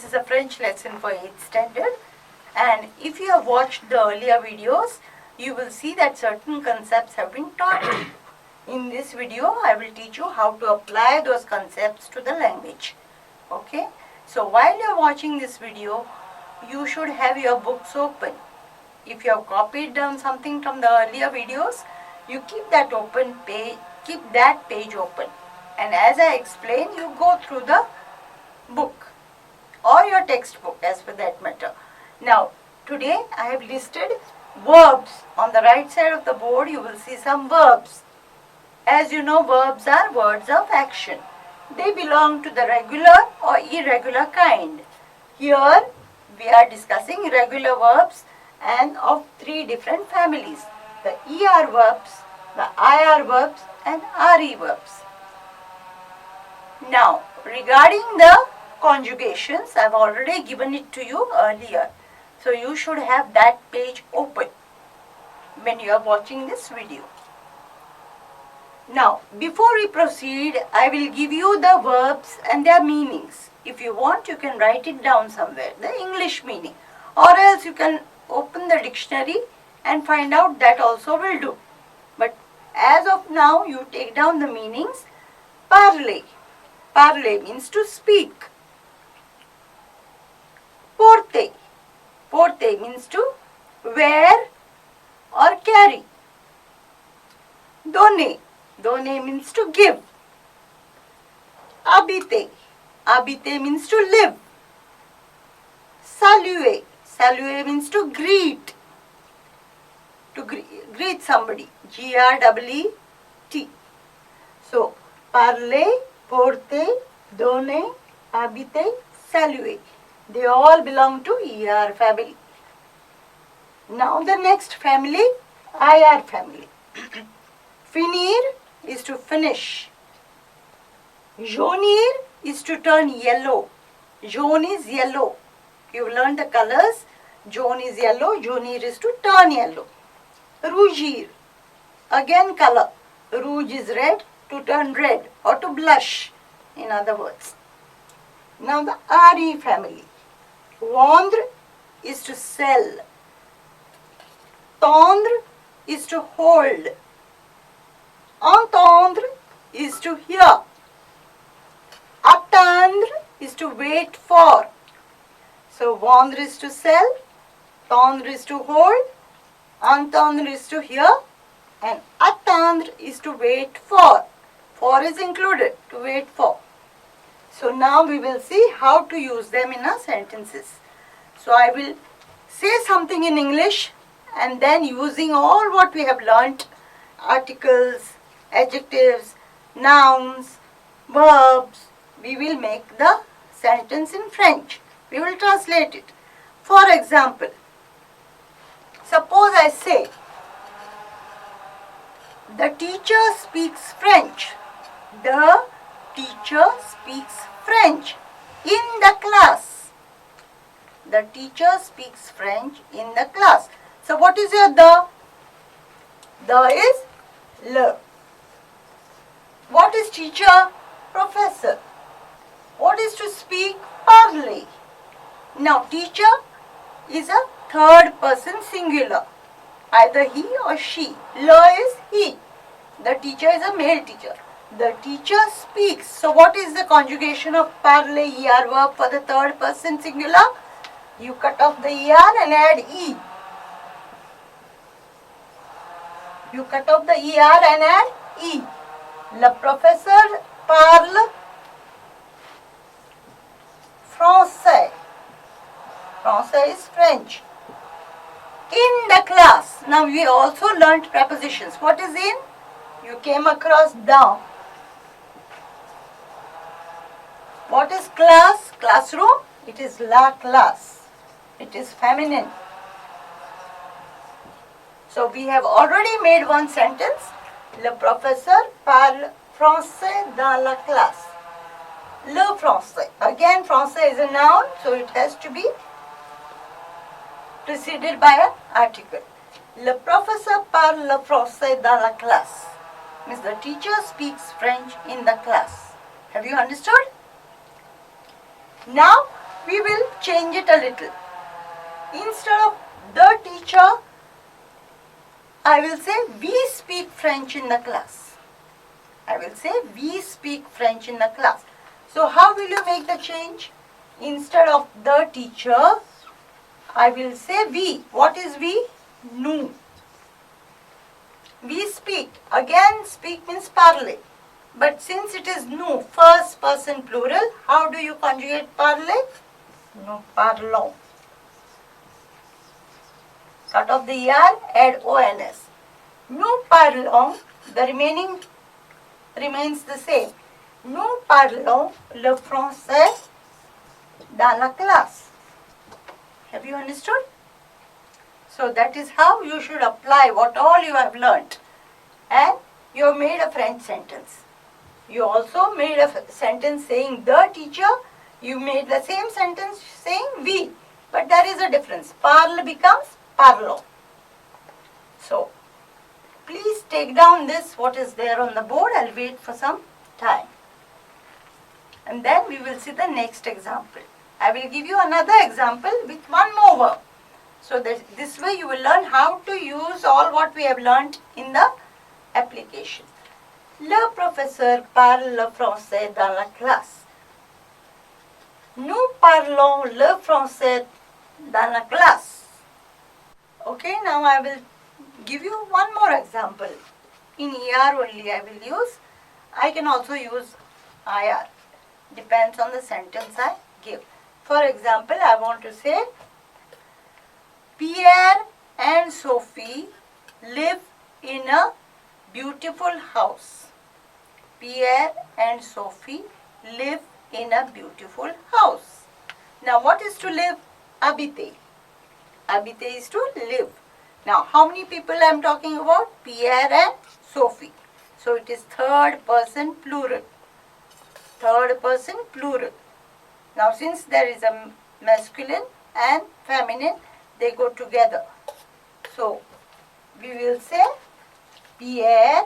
this is a French lesson for 8th standard, and if you have watched the earlier videos, you will see that certain concepts have been taught to you. In this video, I will teach you how to apply those concepts to the language. Okay? So while you are watching this video, you should have your books open. If you have copied down something from the earlier videos, you keep that page open. And as I explain, you go through the book or your textbook as for that matter. Now, today I have listed verbs. On the right side of the board, you will see some verbs. As you know, verbs are words of action. They belong to the regular or irregular kind. Here, we are discussing irregular verbs and of three different families: the ER verbs, the IR verbs, and RE verbs. Now, regarding the conjugations, I have already given it to you earlier. So, you should have that page open when you are watching this video. Now, before we proceed, I will give you the verbs and their meanings. If you want, you can write it down somewhere, the English meaning. Or else you can open the dictionary and find out, that also will do. But as of now, you take down the meanings. Parler. Parler means to speak. Porter. Porter means to wear or carry. Donner. Donner means to give. Habiter. Habiter means to live. Saluer. Saluer means to greet. To greet somebody. G-R-E-E-T. So, parler, porter, donner, habiter, saluer. They all belong to ER family. Now the next family, IR family. Finir is to finish. Jaunir is to turn yellow. Jaune is yellow. You've learned the colors. Jaune is yellow. Jaunir is to turn yellow. Rougir, again color. Rouge is red, to turn red or to blush, in other words. Now the RE family. Vendre is to sell. Tendre is to hold. Entendre is to hear. Attendre is to wait for. So vendre is to sell, tendre is to hold, entendre is to hear, and attendre is to wait for. For is included, to wait for. So now we will see how to use them in our sentences. So I will say something in English, and then using all what we have learnt, articles, adjectives, nouns, verbs, we will make the sentence in French. We will translate it. For example, suppose I say, the teacher speaks French. The teacher speaks French in the class. The teacher speaks French in the class. So what is your the? The is le. What is teacher? Professor. What is to speak? Parler. Now teacher is a third person singular. Either he or she. Le is he. The teacher is a male teacher. The teacher speaks. So what is the conjugation of parler ER verb for the third person singular? You cut off the ER and add E. You cut off the ER and add E. Le professeur parle français. Français is French. In the class. Now we also learnt prepositions. What is in? You came across dans. What is class? Classroom? It is la classe. It is feminine. So we have already made one sentence. Le professeur parle français dans la classe. Le français. Again, français is a noun, so it has to be preceded by an article. Le professeur parle le français dans la classe. Means the teacher speaks French in the class. Have you understood? Now, we will change it a little. Instead of the teacher, I will say we speak French in the class. I will say we speak French in the class. So how will you make the change? Instead of the teacher, I will say we. What is we? Nous. We speak. Again, speak means parler. But since it is nous, first person plural, how do you conjugate parler? Nous parlons. Cut off the ER, add ONS. Nous parlons, the remaining remains the same. Nous parlons le français dans la classe. Have you understood? So that is how you should apply what all you have learnt. And you have made a French sentence. You also made a sentence saying the teacher. You made the same sentence saying we. But there is a difference. Parle becomes parlons. So, please take down this, what is there on the board. I'll wait for some time. And then we will see the next example. I will give you another example with one more verb. So this way you will learn how to use all what we have learnt in the application. Le professeur parle le français dans la classe. Nous parlons le français dans la classe. Okay, now I will give you one more example. In ER only I will use. I can also use IR. Depends on the sentence I give. For example, I want to say Pierre and Sophie live in a beautiful house. Pierre and Sophie live in a beautiful house. Now what is to live? Habiter. Habiter is to live. Now how many people I am talking about? Pierre and Sophie. So it is third person plural. Third person plural. Now since there is a masculine and feminine, they go together. So we will say Pierre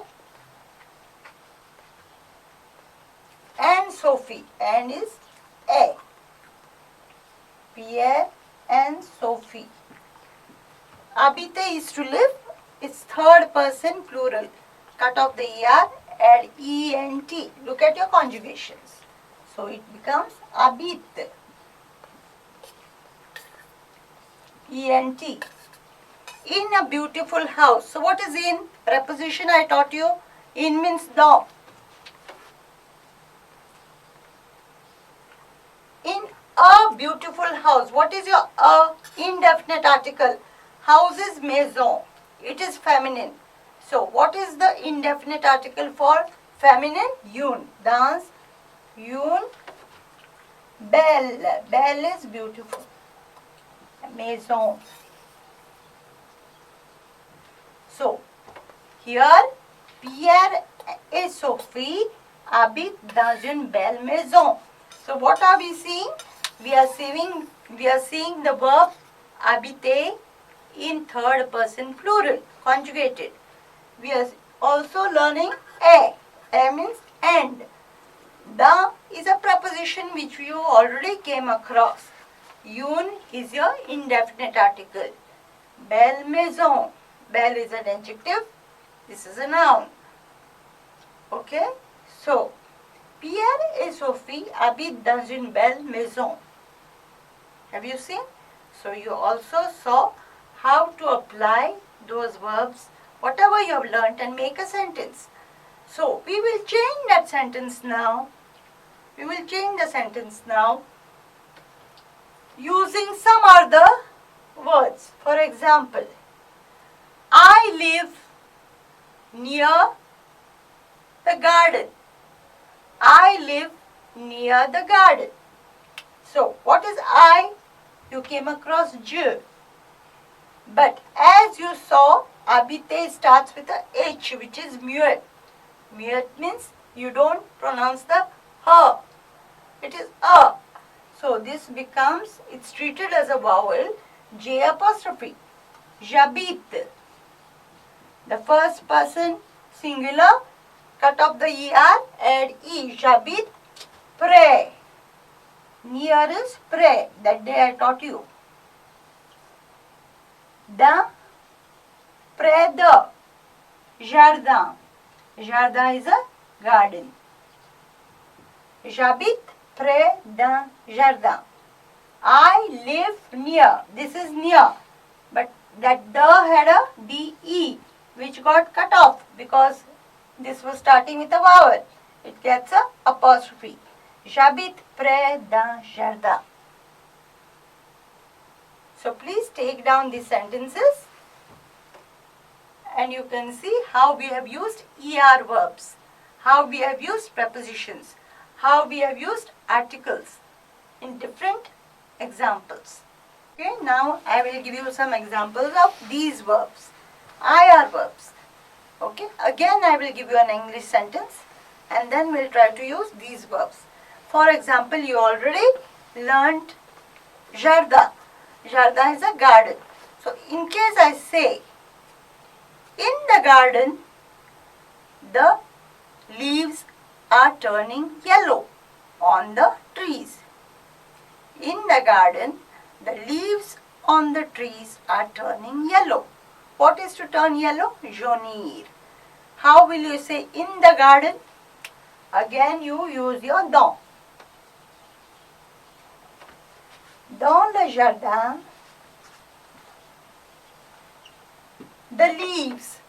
and Sophie. And is A. Pierre and Sophie. Habiter is to live. It's third person plural. Cut off the ER, add ENT. Look at your conjugations. So it becomes habite. ENT. In a beautiful house. So what is in? Preposition I taught you. In means dans. In a beautiful house. What is your a? Indefinite article. House is maison. It is feminine. So what is the indefinite article for feminine? Une. Dans. Une. Belle. Belle is beautiful. Maison. So here Pierre et Sophie habitent dans une belle maison. So what are we seeing? We are seeing the verb habiter in third person plural, conjugated. We are also learning a. A means and. The is a preposition which you already came across. Une is your indefinite article. Belle maison. Belle is an adjective. This is a noun. Okay? So, Pierre et Sophie habitent dans une belle maison. Have you seen? So, you also saw how to apply those verbs, whatever you have learnt, and make a sentence. So, we will change that sentence now. We will change the sentence now using some other words. For example, I live near the garden. I live near the garden. So, what is I? You came across je. But as you saw, habiter starts with a H, which is muet. Muet means you don't pronounce the H. It is a. So this becomes, it's treated as a vowel, J apostrophe. J'habite. The first person singular, cut off the ER, add E. J'habite près Near is près. That day I taught you. Dans, près de. Jardin. Jardin is a garden. J'habite près d'un jardin. I live near. This is near. But that the had a de, which got cut off because this was starting with a vowel. It gets a apostrophe. J'habite près d'un jardin. So please take down these sentences and you can see how we have used ER verbs, how we have used prepositions, how we have used articles in different examples. Okay, now I will give you some examples of these verbs, IR verbs. Okay, again I will give you an English sentence and then we'll try to use these verbs. For example, you already learnt jardin. Jardin is a garden. So in case I say, in the garden, the leaves are turning yellow on the trees. In the garden, the leaves on the trees are turning yellow. What is to turn yellow? Jaunir. How will you say in the garden? Again you use your dans. Dans le jardin, the leaves,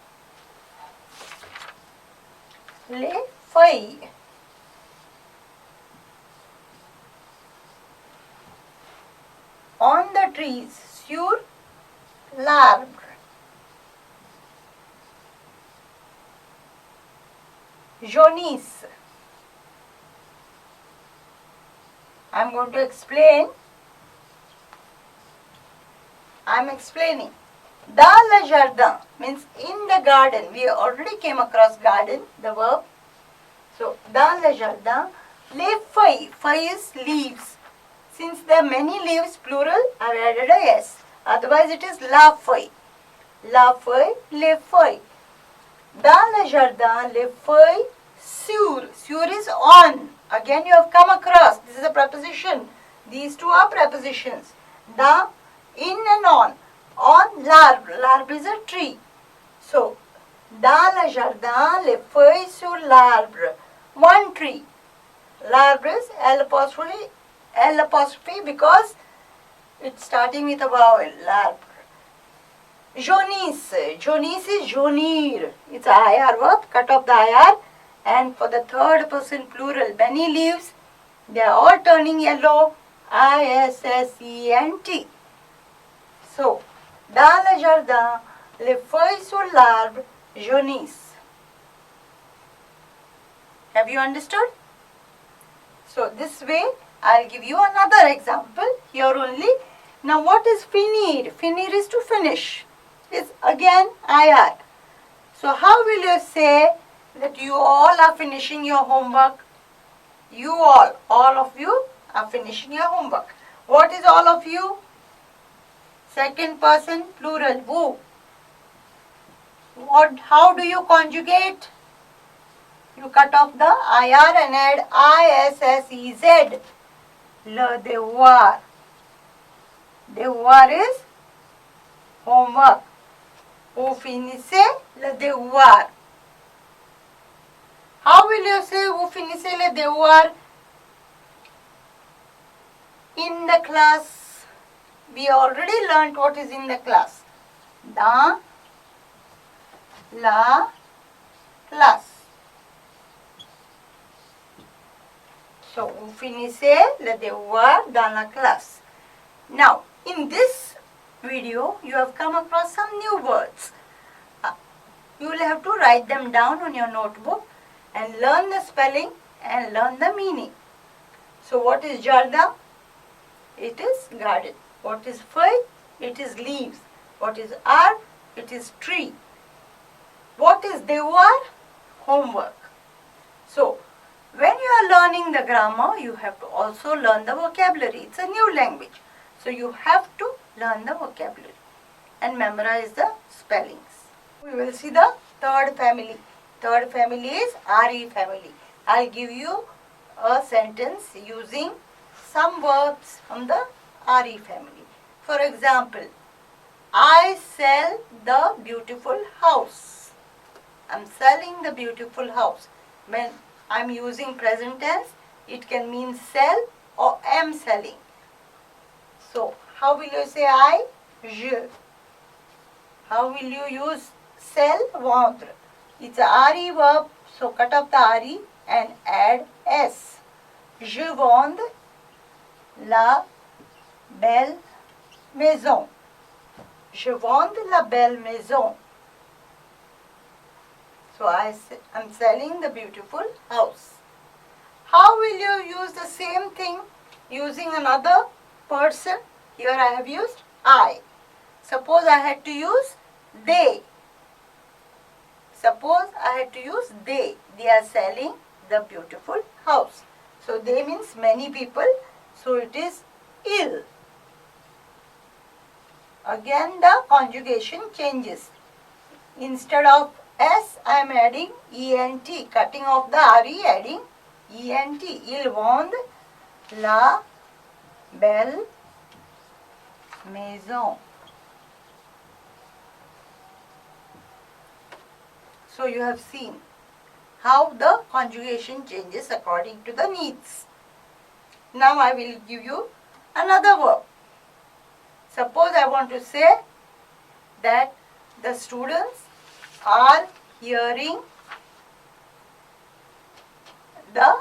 les feuilles, on the trees, sur l'arbre, jaunissent. I am going to explain. I am explaining. Dans le jardin means in the garden. We already came across garden, the verb. So, dans le jardin, les feuilles. Feuilles is leaves. Since there are many leaves, plural, I have added a s. Otherwise, it is la feuille. La feuille, les feuilles. Dans le jardin, les feuilles sur. Sur is on. Again, you have come across. This is a preposition. These two are prepositions. Dans, in and on. On l'arbre. L'arbre is a tree. So, dans le jardin, les feuilles sur l'arbre. One tree. L'arbre is L apostrophe because it's starting with a vowel. L'arbre. Jaunisse. Jaunisse is jaunir. It's a IR verb. Cut off the IR. And for the third person plural, many leaves, they are all turning yellow. ISSENT. So, dans le jardin, les feuilles sur l'arbre jaunissent. Have you understood? So, this way, I'll give you another example here only. Now, what is finir? Finir is to finish. It's again IR. So, how will you say that you all are finishing your homework? You all of you are finishing your homework. What is all of you? Second person plural, vous. How do you conjugate? You cut off the IR and add ISSEZ. Le devoir. Devoir is homework. Vous finissez le devoir. How will you say vous finissez le devoir? In the class. We already learnt what is in the class. Dans la classe. So, vous finissez le devoir dans la classe. Now, in this video, you have come across some new words. You will have to write them down on your notebook and learn the spelling and learn the meaning. So, what is jardin? It is garden. What is feuille? It is leaves. What is arbre? It is tree. What is devoir? Homework. So, when you are learning the grammar, you have to also learn the vocabulary. It's a new language. So, you have to learn the vocabulary and memorize the spellings. We will see the third family. Third family is RE family. I'll give you a sentence using some verbs from the RE family. For example, I sell the beautiful house. I'm selling the beautiful house. When I'm using present tense, it can mean sell or am selling. So, how will you say I? Je. How will you use sell? Vendre. It's a RE verb, so cut off the RE and add S. Je vends la belle maison. Je vends la belle maison. So I'm selling the beautiful house. How will you use the same thing using another person? Here I have used I. Suppose I had to use they. Suppose I had to use they. They are selling the beautiful house. So they means many people. So it is il. Again the conjugation changes. Instead of S, I am adding ENT. Cutting off the RE, adding ENT. Il vend la belle maison. So you have seen how the conjugation changes according to the needs. Now I will give you another verb. Suppose I want to say that the students are hearing the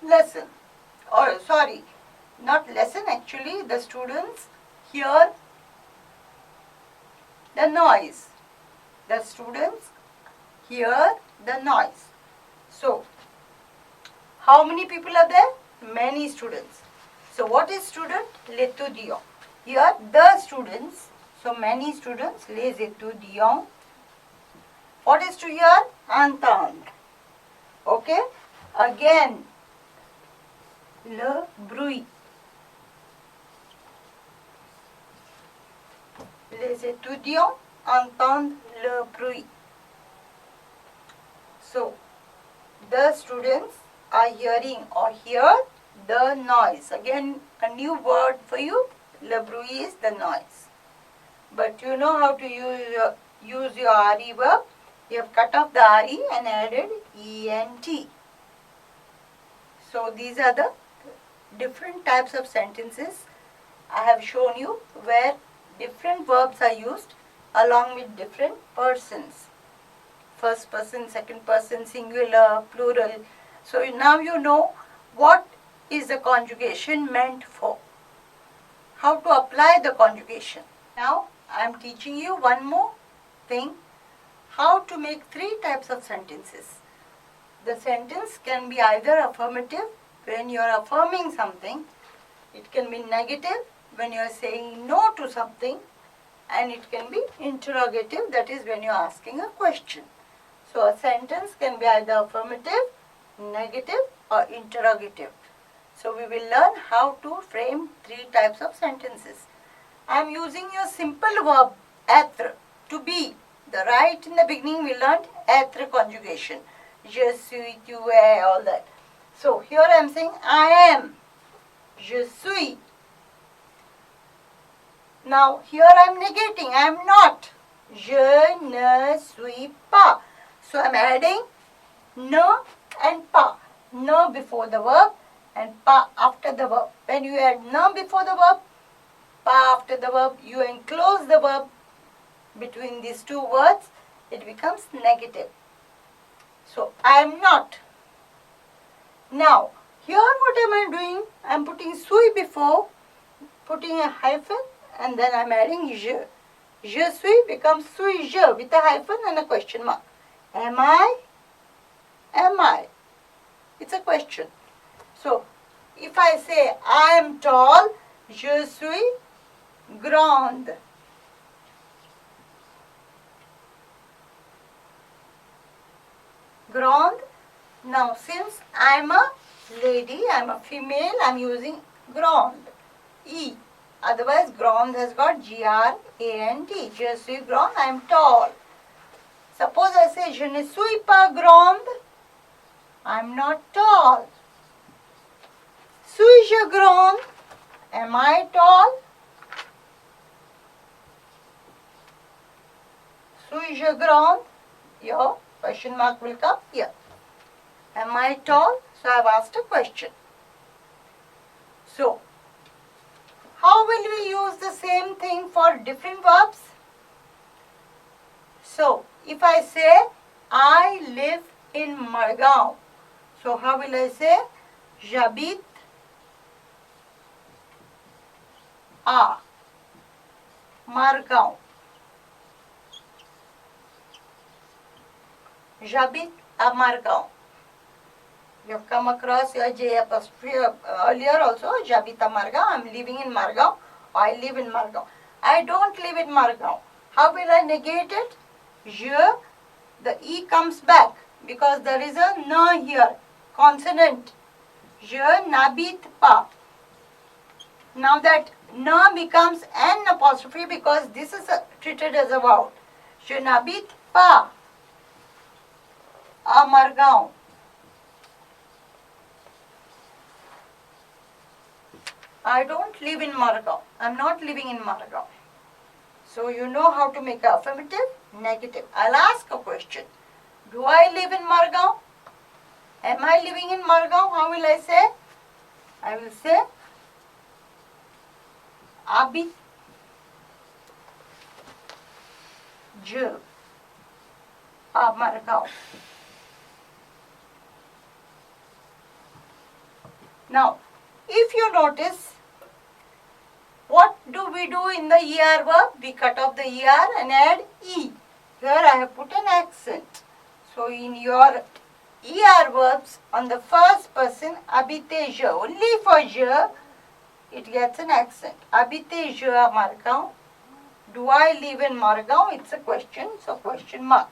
lesson. Or sorry, not lesson actually, the students hear the noise. The students hear the noise. So, how many people are there? Many students. So, what is student? L'étudiant. Here, the students. So, many students. Les étudiants. What is to hear? Entendre. Okay? Again, le bruit. Les étudiants entendent le bruit. So, the students are hearing or hear the noise. Again, a new word for you. Le bruit is the noise. But you know how to use your RE verb. You have cut off the RE and added ENT. So, these are the different types of sentences I have shown you where different verbs are used along with different persons. First person, second person, singular, plural. So now you know what is the conjugation meant for. How to apply the conjugation. Now I am teaching you one more thing. How to make three types of sentences. The sentence can be either affirmative when you are affirming something. It can be negative when you are saying no to something. And it can be interrogative, that is when you are asking a question. So a sentence can be either affirmative, negative or interrogative. So we will learn how to frame three types of sentences. I am using your simple verb être, to be. The right in the beginning we learned être conjugation. Je suis, tu es, all that. So here I am saying I am, je suis. Now here I am negating, I am not. Je ne suis pas. So I am adding ne and pas. Ne before the verb and pas after the verb. When you add ne before the verb, pas after the verb, you enclose the verb between these two words, it becomes negative. So I am not. Now here what am I doing? I am putting suis before, putting a hyphen, and then I am adding je. Je suis becomes suis je with a hyphen and a question mark. Am I? Am I? It's a question. So, if I say I am tall, je suis grande. Grande. Now, since I am a lady, I am a female, I am using grande. E. Otherwise, grande has got G-R-A-N-D. Je suis grande, I am tall. Suppose I say, je ne suis pas grande, I am not tall. Suis-je grand? Am I tall? Suis-je grand? Your question mark will come here. Am I tall? So I have asked a question. So, how will we use the same thing for different verbs? So, if I say, I live in Margao. So, how will I say? J'habite à Margao. J'habite à Margao. You have come across your J apostrophe earlier also. J'habite à Margao. I am living in Margao. I live in Margao. I don't live in Margao. How will I negate it? Je, the E comes back because there is a N here, consonant. Je n'habite pas. Now that N becomes N apostrophe because this is treated as a vowel. Je n'habite pas à Margao. I don't live in Margao. I am not living in Margao. So you know how to make an affirmative, negative. I'll ask a question. Do I live in Margao? Am I living in Margao? How will I say? I will say habite je à Margao. Now, if you notice, what do we do in the ER verb? We cut off the ER and add E. Here I have put an accent. So in your ER verbs, on the first person, habite je. Only for je, it gets an accent. Habite je à Margao. Do I live in Margao? It's a question, so question mark.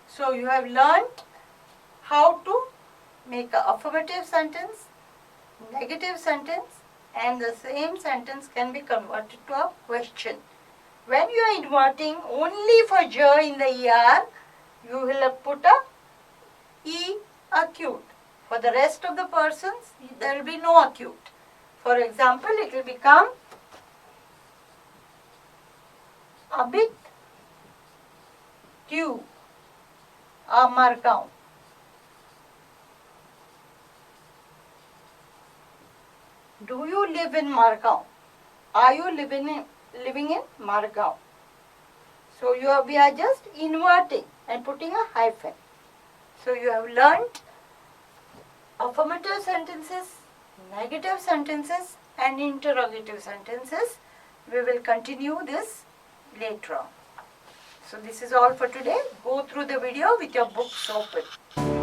So you have learnt how to make an affirmative sentence, negative sentence, and the same sentence can be converted to a question. When you are inverting only for je in the ER, you will put a E acute. For the rest of the persons, there will be no acute. For example, it will become habite tu à Margao. Do you live in Margao? Are you living in Margao? So we are just inverting and putting a hyphen. So you have learnt affirmative sentences, negative sentences, and interrogative sentences. We will continue this later on. So this is all for today. Go through the video with your books open.